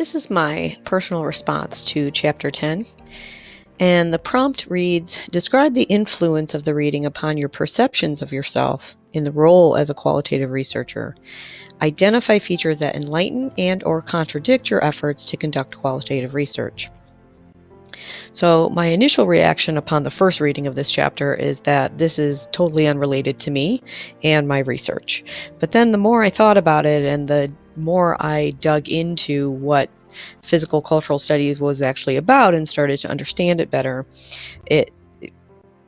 This is my personal response to Chapter 10, and the prompt reads, describe the influence of the reading upon your perceptions of yourself in the role as a qualitative researcher. Identify features that enlighten and or contradict your efforts to conduct qualitative research. So my initial reaction upon the first reading of this chapter is that this is totally unrelated to me and my research. But then the more I thought about it and the more I dug into what physical cultural studies was actually about and started to understand it better, it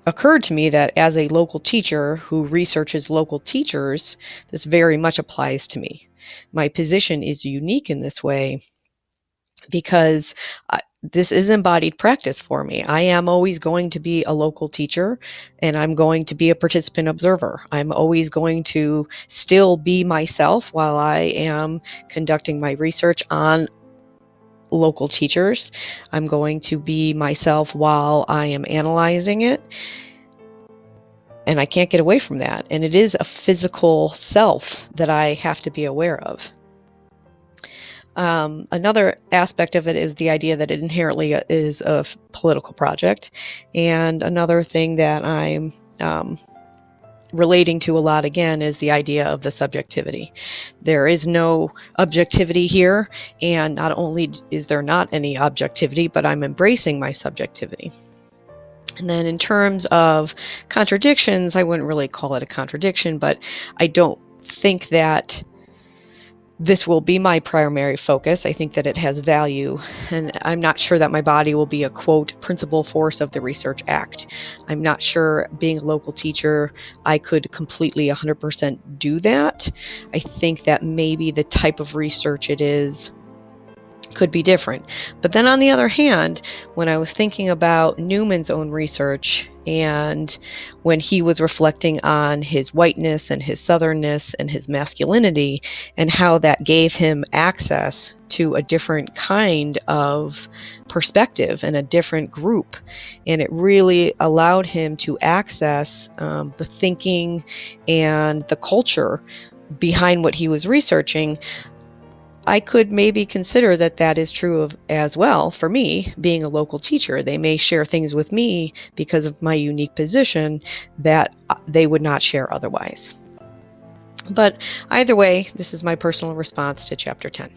occurred to me that as a local teacher who researches local teachers, this very much applies to me. My position is unique in this way because this is embodied practice for me. I am always going to be a local teacher, and I'm going to be a participant observer. I'm always going to still be myself while I am conducting my research on local teachers. I'm going to be myself while I am analyzing it. And I can't get away from that. And it is a physical self that I have to be aware of. Another aspect of it is the idea that it inherently is a political project. And another thing that I'm relating to a lot again is the idea of the subjectivity. There is no objectivity here, and not only is there not any objectivity, but I'm embracing my subjectivity. And then in terms of contradictions, I wouldn't really call it a contradiction, but I don't think that this will be my primary focus. I think that it has value, and I'm not sure that my body will be a, quote, principal force of the research act. I'm not sure, being a local teacher, I could completely 100% do that. I think that maybe the type of research it is could be different. But then on the other hand, when I was thinking about Newman's own research and when he was reflecting on his whiteness and his southernness and his masculinity and how that gave him access to a different kind of perspective and a different group, and it really allowed him to access the thinking and the culture behind what he was researching, I could maybe consider that that is true of as well for me, being a local teacher. They may share things with me because of my unique position that they would not share otherwise. But either way, this is my personal response to Chapter 10.